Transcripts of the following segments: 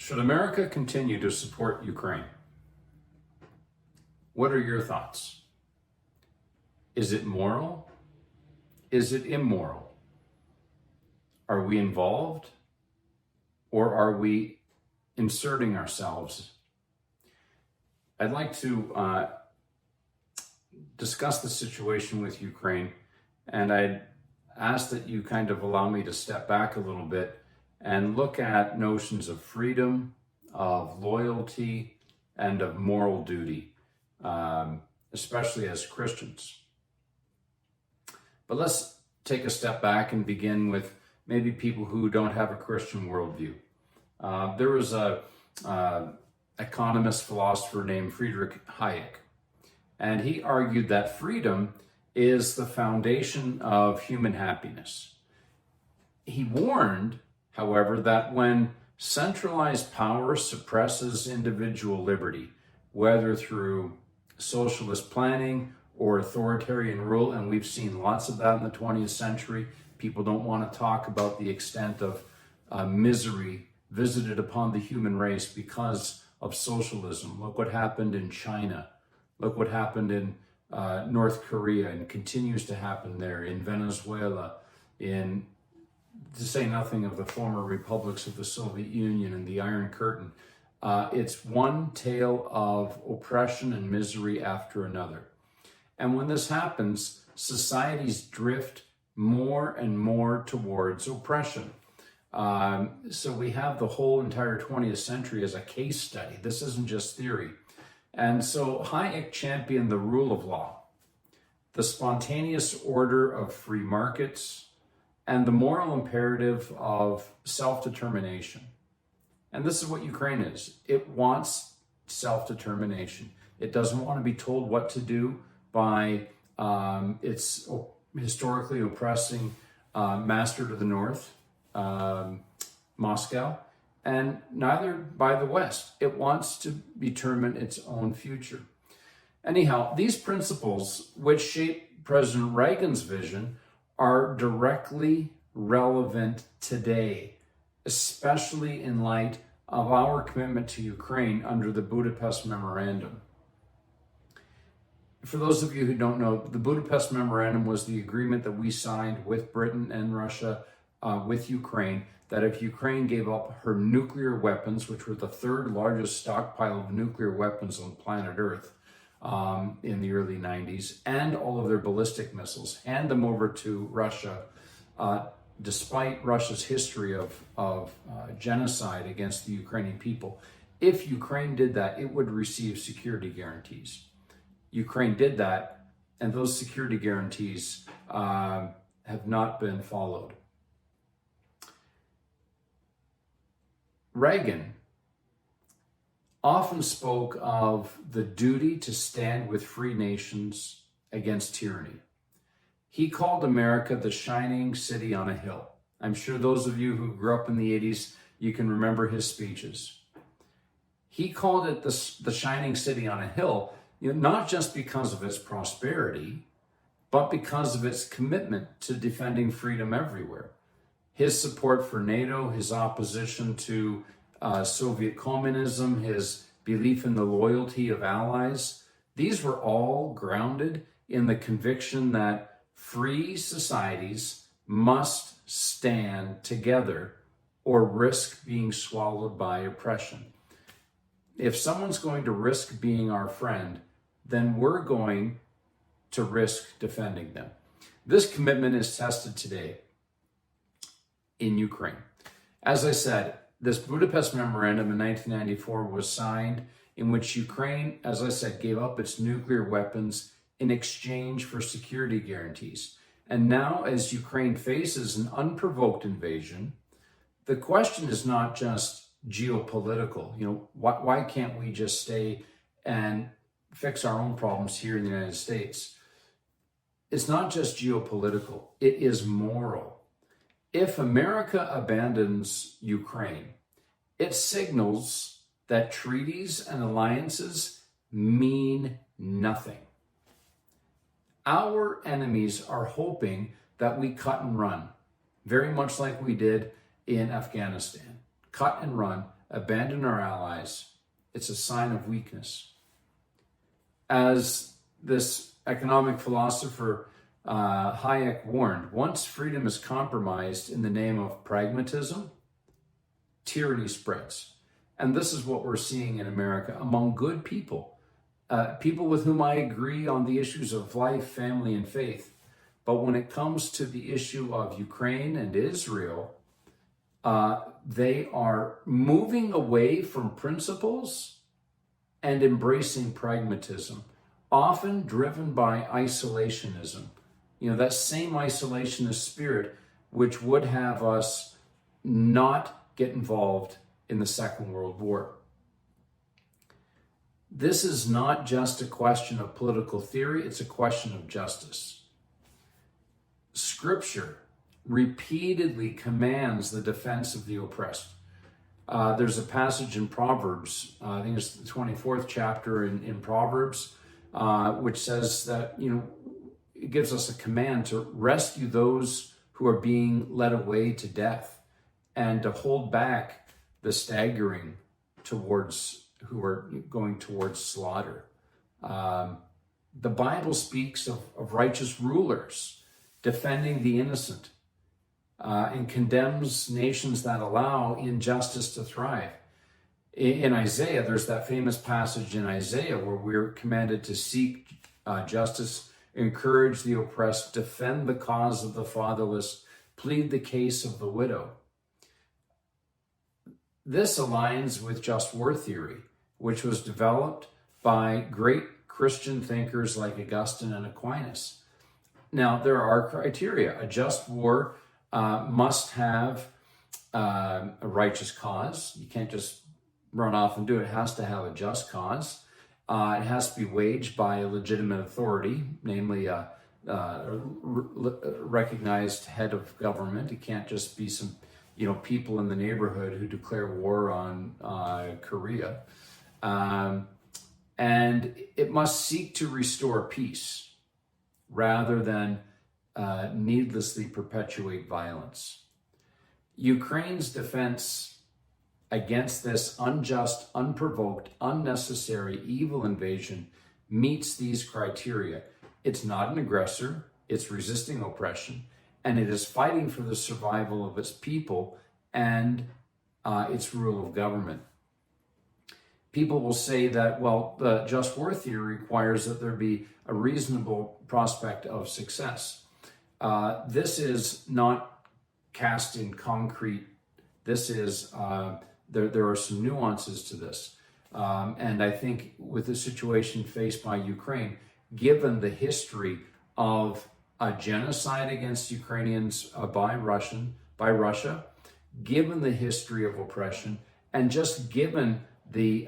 Should America continue to support Ukraine? What are your thoughts? Is it moral? Is it immoral? Are we involved? Or are we inserting ourselves? I'd like to discuss the situation with Ukraine, and I'd ask that you kind of allow me to step back a little bit and look at notions of freedom, of loyalty, and of moral duty, especially as Christians. But let's take a step back and begin with maybe people who don't have a Christian worldview. There was a economist, philosopher named Friedrich Hayek, and he argued that freedom is the foundation of human happiness. He warned, however, that when centralized power suppresses individual liberty, whether through socialist planning or authoritarian rule, and we've seen lots of that in the 20th century, people don't want to talk about the extent of misery visited upon the human race because of socialism. Look what happened in China. Look what happened in North Korea and continues to happen there, in Venezuela, to say nothing of the former republics of the Soviet Union and the Iron Curtain. It's one tale of oppression and misery after another. And when this happens, societies drift more and more towards oppression. So we have the whole entire 20th century as a case study. This isn't just theory. And so Hayek championed the rule of law, the spontaneous order of free markets, and the moral imperative of self-determination. And this is what Ukraine is. It wants self-determination. It doesn't want to be told what to do by its historically oppressing master to the north, Moscow, and neither by the West. It wants to determine its own future. Anyhow, these principles, which shape President Reagan's vision, are directly relevant today, especially in light of our commitment to Ukraine under the Budapest Memorandum. For those of you who don't know, the Budapest Memorandum was the agreement that we signed with Britain and Russia with Ukraine, that if Ukraine gave up her nuclear weapons, which were the third largest stockpile of nuclear weapons on planet Earth in the early 90s, and all of their ballistic missiles, hand them over to Russia, despite Russia's history of genocide against the Ukrainian people. If Ukraine did that, it would receive security guarantees. Ukraine did that, and those security guarantees have not been followed. Reagan often spoke of the duty to stand with free nations against tyranny. He called America the shining city on a hill. I'm sure those of you who grew up in the 80s, you can remember his speeches. He called it the shining city on a hill, not just because of its prosperity, but because of its commitment to defending freedom everywhere. His support for NATO, his opposition to Soviet communism, his belief in the loyalty of allies, these were all grounded in the conviction that free societies must stand together or risk being swallowed by oppression. If someone's going to risk being our friend, then we're going to risk defending them. This commitment is tested today in Ukraine. As I said, this Budapest Memorandum in 1994 was signed, in which Ukraine, as I said, gave up its nuclear weapons in exchange for security guarantees. And now, as Ukraine faces an unprovoked invasion, the question is not just geopolitical. Why can't we just stay and fix our own problems here in the United States? It's not just geopolitical, it is moral. If America abandons Ukraine, it signals that treaties and alliances mean nothing. Our enemies are hoping that we cut and run, very much like we did in Afghanistan. Cut and run abandon our allies, it's a sign of weakness. As this economic philosopher Hayek warned, once freedom is compromised in the name of pragmatism, tyranny spreads. And this is what we're seeing in America among good people, people with whom I agree on the issues of life, family, and faith. But when it comes to the issue of Ukraine and Israel, they are moving away from principles and embracing pragmatism, often driven by isolationism. You know, that same isolationist spirit which would have us not get involved in the Second World War. This is not just a question of political theory, it's a question of justice. Scripture repeatedly commands the defense of the oppressed. There's a passage in Proverbs, I think it's the 24th chapter in Proverbs, which says that, it gives us a command to rescue those who are being led away to death and to hold back the staggering towards who are going towards slaughter. The Bible speaks of righteous rulers defending the innocent and condemns nations that allow injustice to thrive. In Isaiah, there's that famous passage in Isaiah where we're commanded to seek justice, encourage the oppressed, defend the cause of the fatherless, plead the case of the widow. This aligns with just war theory, which was developed by great Christian thinkers like Augustine and Aquinas. Now, there are criteria. A just war must have a righteous cause. You can't just run off and do it. It has to have a just cause. It has to be waged by a legitimate authority, namely a recognized head of government. It can't just be some people in the neighborhood who declare war on Korea. And it must seek to restore peace rather than needlessly perpetuate violence. Ukraine's defense against this unjust, unprovoked, unnecessary, evil invasion meets these criteria. It's not an aggressor, it's resisting oppression, and it is fighting for the survival of its people and its rule of government. People will say that, well, the just war theory requires that there be a reasonable prospect of success. This is not cast in concrete. This is, there are some nuances to this. And I think with the situation faced by Ukraine, given the history of a genocide against Ukrainians by Russia, given the history of oppression, and just given the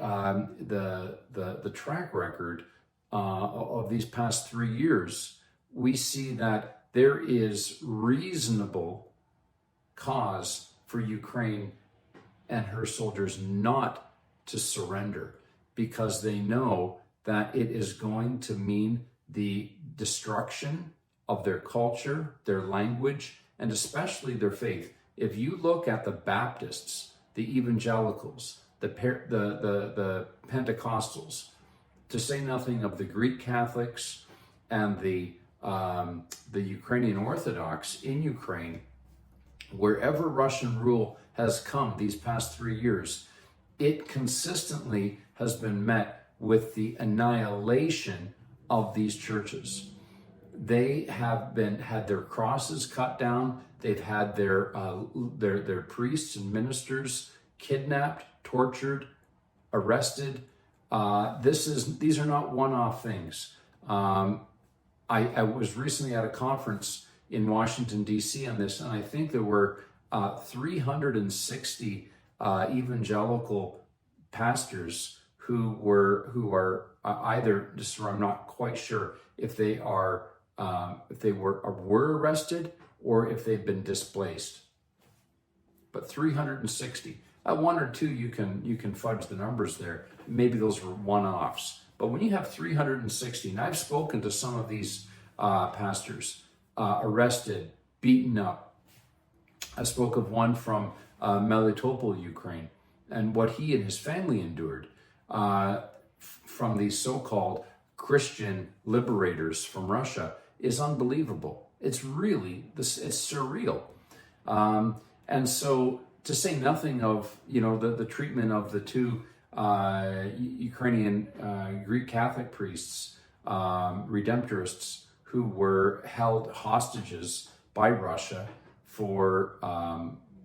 track record of these past 3 years, we see that there is reasonable cause for Ukraine and her soldiers not to surrender, because they know that it is going to mean the destruction of their culture, their language, and especially their faith. If you look at the Baptists, the evangelicals, the Pentecostals, to say nothing of the Greek Catholics and the Ukrainian Orthodox in Ukraine, wherever Russian rule has come these past 3 years, it consistently has been met with the annihilation of these churches. They have had their crosses cut down. They've had their priests and ministers kidnapped, tortured, arrested. These are not one-off things. I was recently at a conference in Washington, D.C. on this, and I think there were 360 evangelical pastors who are either, I'm not quite sure if they were arrested or if they've been displaced. But 360. At one or two, you can fudge the numbers there. Maybe those were one-offs. But when you have 360, and I've spoken to some of these pastors, arrested, beaten up. I spoke of one from Melitopol, Ukraine, and what he and his family endured from these so-called Christian liberators from Russia is unbelievable. It's really, it's surreal. And so, to say nothing of, the treatment of the two Ukrainian Greek Catholic priests, Redemptorists, who were held hostages by Russia for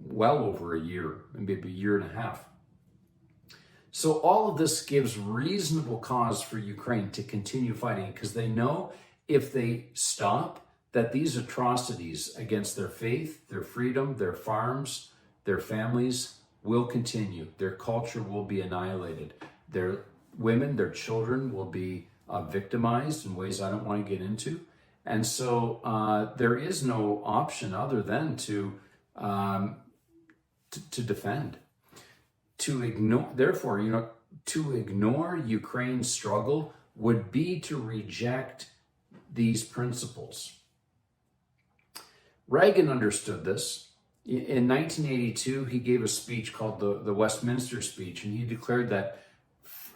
well over a year, maybe a year and a half. So all of this gives reasonable cause for Ukraine to continue fighting, because they know if they stop, that these atrocities against their faith, their freedom, their farms, their families will continue. Their culture will be annihilated. Their women, their children will be victimized in ways I don't want to get into. And so there is no option other than to defend. To ignore, therefore, to ignore Ukraine's struggle would be to reject these principles. Reagan understood this. In 1982, he gave a speech called the Westminster Speech, and he declared that,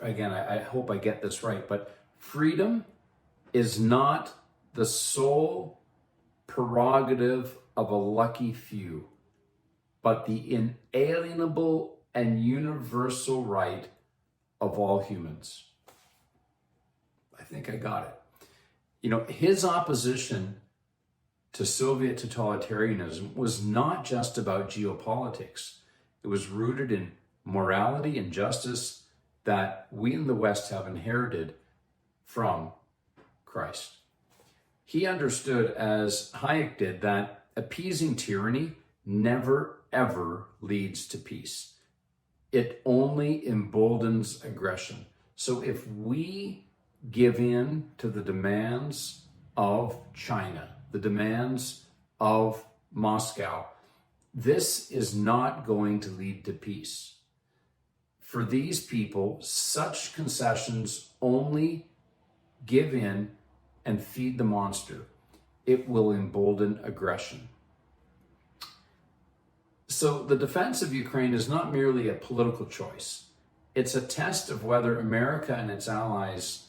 again, I hope I get this right, but freedom is not the sole prerogative of a lucky few, but the inalienable and universal right of all humans. I think I got it. His opposition to Soviet totalitarianism was not just about geopolitics. It was rooted in morality and justice that we in the West have inherited from Christ. He understood, as Hayek did, that appeasing tyranny never, ever leads to peace. It only emboldens aggression. So if we give in to the demands of China, the demands of Moscow, this is not going to lead to peace. For these people, such concessions only give in and feed the monster. It will embolden aggression. So the defense of Ukraine is not merely a political choice. It's a test of whether America and its allies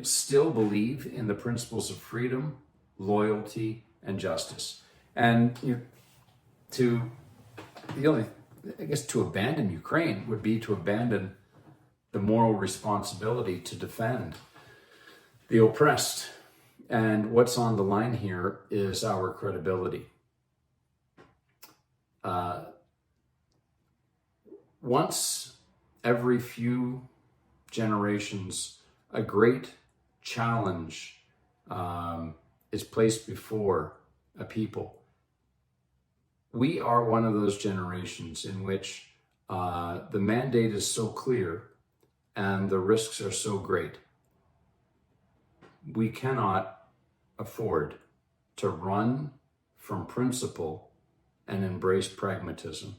still believe in the principles of freedom, loyalty, and justice. And to abandon Ukraine would be to abandon the moral responsibility to defend the oppressed. And what's on the line here is our credibility. Once every few generations, a great challenge is placed before a people. We are one of those generations in which the mandate is so clear and the risks are so great. We cannot afford to run from principle and embrace pragmatism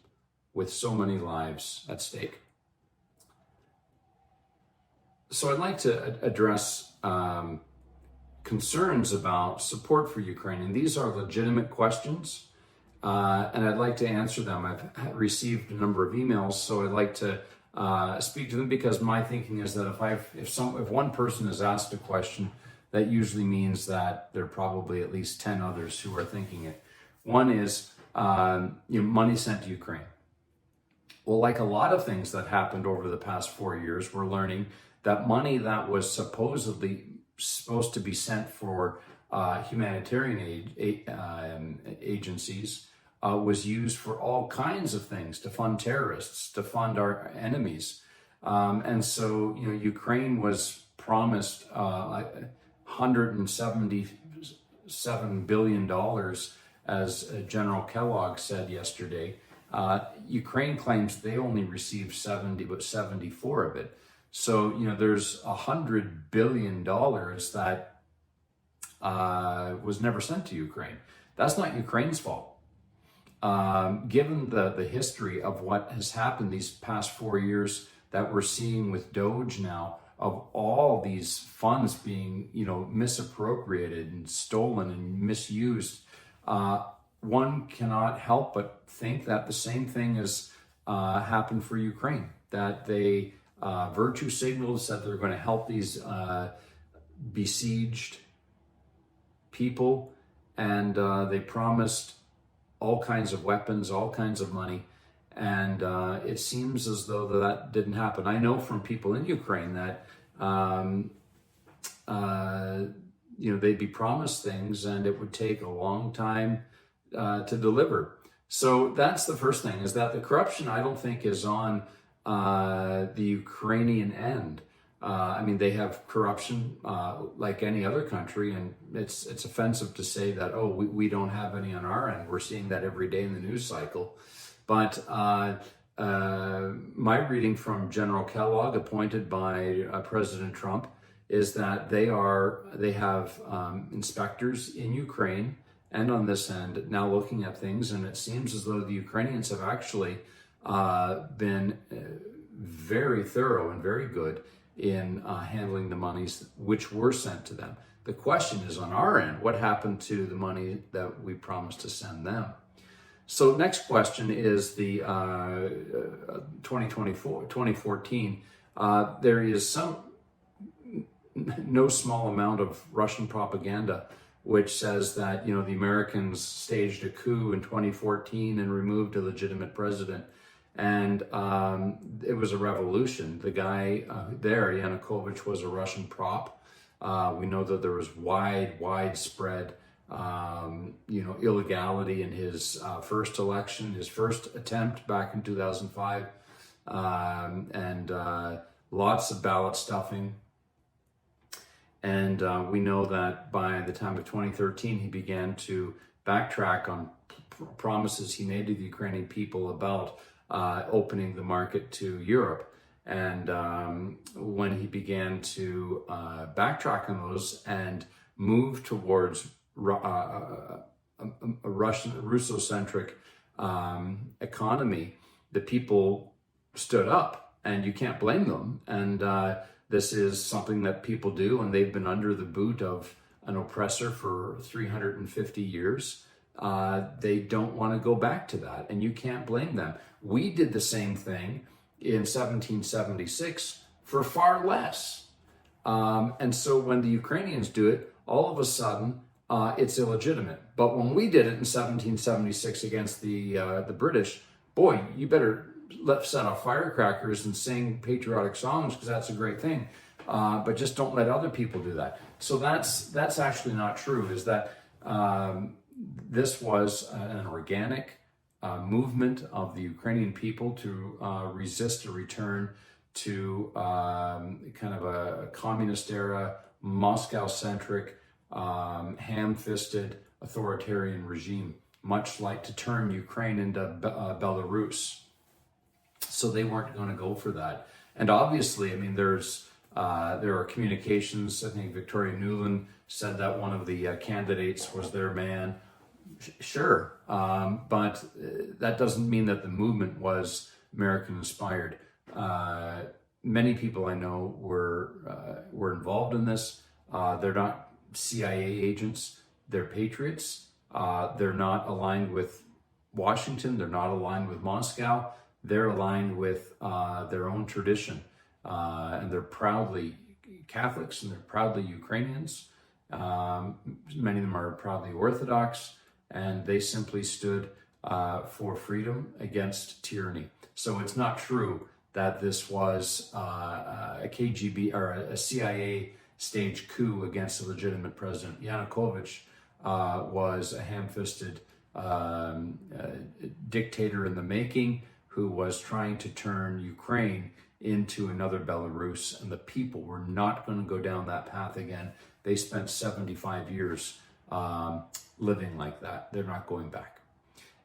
with so many lives at stake. So I'd like to address concerns about support for Ukraine, and these are legitimate questions, and I'd like to answer them. I've received a number of emails, so I'd like to speak to them, because my thinking is that if one person has asked a question, that usually means that there are probably at least 10 others who are thinking it. One is money sent to Ukraine. Well, like a lot of things that happened over the past 4 years, we're learning that money that was supposed to be sent for humanitarian agencies was used for all kinds of things, to fund terrorists, to fund our enemies. And so, Ukraine was promised $177 billion, as General Kellogg said yesterday. Ukraine claims they only received 74 of it. So, there's $100 billion that was never sent to Ukraine. That's not Ukraine's fault. Given the history of what has happened these past 4 years that we're seeing with Doge now, of all these funds being, misappropriated and stolen and misused, one cannot help but think that the same thing is happened for Ukraine, that they virtue signaled, said they're going to help these besieged people, and they promised all kinds of weapons, all kinds of money, and it seems as though that didn't happen. I know from people in Ukraine that they'd be promised things and it would take a long time to deliver. So that's the first thing, is that the corruption, I don't think, is on the Ukrainian end. They have corruption like any other country, and it's offensive to say that, oh, we don't have any on our end. We're seeing that every day in the news cycle. But my reading from General Kellogg, appointed by President Trump, is that they have inspectors in Ukraine and on this end now looking at things, and it seems as though the Ukrainians have actually been very thorough and very good in handling the monies which were sent to them. The question is, on our end, what happened to the money that we promised to send them? So next question is the 2014. There is no small amount of Russian propaganda which says that, the Americans staged a coup in 2014 and removed a legitimate president. And it was a revolution. The guy there, Yanukovych, was a Russian prop. We know that there was widespread, illegality in his first election, his first attempt back in 2005, and lots of ballot stuffing. And we know that by the time of 2013, he began to backtrack on promises he made to the Ukrainian people about opening the market to Europe. And when he began to backtrack on those and move towards a Russo-centric economy, the people stood up, and you can't blame them. And this is something that people do, and they've been under the boot of an oppressor for 350 years. They don't want to go back to that, and you can't blame them. We did the same thing in 1776 for far less. And so when the Ukrainians do it, all of a sudden, it's illegitimate. But when we did it in 1776 against the British, boy, you better set off firecrackers and sing patriotic songs, because that's a great thing. But just don't let other people do that. So that's actually not true, is that this was an organic movement of the Ukrainian people to resist a return to kind of a communist era, Moscow-centric, ham-fisted authoritarian regime, much like to turn Ukraine into Belarus. So they weren't going to go for that. And obviously, there are communications. I think Victoria Nuland said that one of the candidates was their man. Sure, but that doesn't mean that the movement was American-inspired. Many people I know were involved in this. They're not CIA agents. They're patriots. They're not aligned with Washington. They're not aligned with Moscow. They're aligned with their own tradition. And they're proudly Catholics, and they're proudly Ukrainians. Many of them are proudly Orthodox, and they simply stood for freedom against tyranny. So it's not true that this was a KGB or a CIA staged coup against a legitimate president. Yanukovych was a ham-fisted dictator in the making, who was trying to turn Ukraine into another Belarus, and the people were not going to go down that path again. They spent 75 years living like that. They're not going back.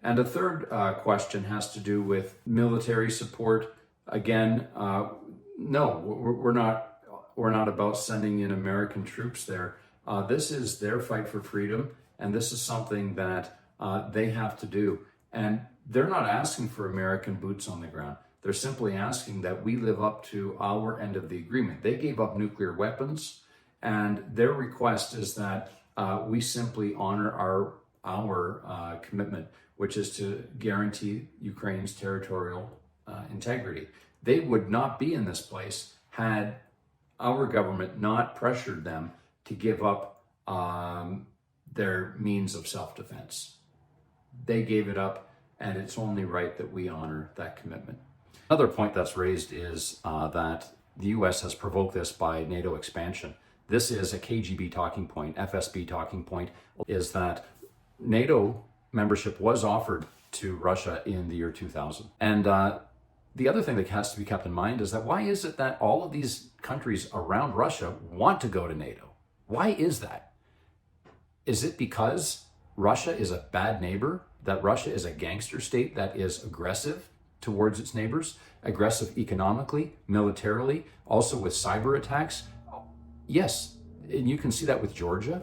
And a third question has to do with military support. Again, no, we're not about sending in American troops there. This is their fight for freedom, and this is something that they have to do. And they're not asking for American boots on the ground. They're simply asking that we live up to our end of the agreement. They gave up nuclear weapons, and their request is that we simply honor our commitment, which is to guarantee Ukraine's territorial integrity. They would not be in this place had our government not pressured them to give up their means of self-defense. They gave it up, and it's only right that we honor that commitment. Another point that's raised is that the US has provoked this by NATO expansion. This is a KGB talking point, FSB talking point, is that NATO membership was offered to Russia in the year 2000. And the other thing that has to be kept in mind is that why is it that all of these countries around Russia want to go to NATO? Why is that? Is it because Russia is a bad neighbor, that Russia is a gangster state that is aggressive towards its neighbors, aggressive economically, militarily, also with cyber attacks? Yes, and you can see that with Georgia.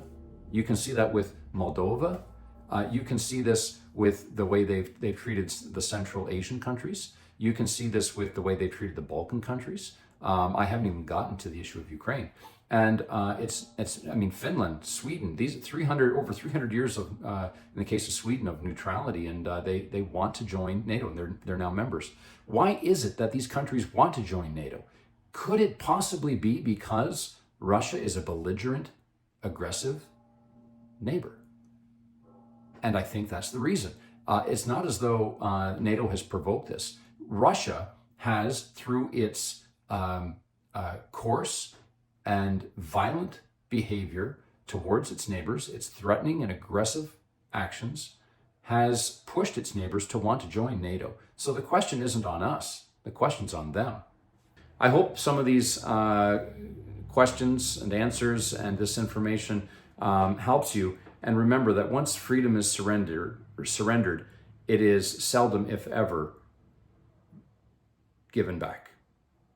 You can see that with Moldova. You can see this with the way they've treated the Central Asian countries. You can see this with the way they treated the Balkan countries. I haven't even gotten to the issue of Ukraine. And Finland, Sweden, these over 300 years of, in the case of Sweden, of neutrality, and they want to join NATO, and they're now members. Why is it that these countries want to join NATO? Could it possibly be because Russia is a belligerent, aggressive neighbor? And I think that's the reason. It's not as though NATO has provoked this. Russia has, through its coarse and violent behavior towards its neighbors, its threatening and aggressive actions, has pushed its neighbors to want to join NATO. So the question isn't on us, the question's on them. I hope some of these questions and answers and this information helps you. And remember that once freedom is surrendered, it is seldom, if ever, given back.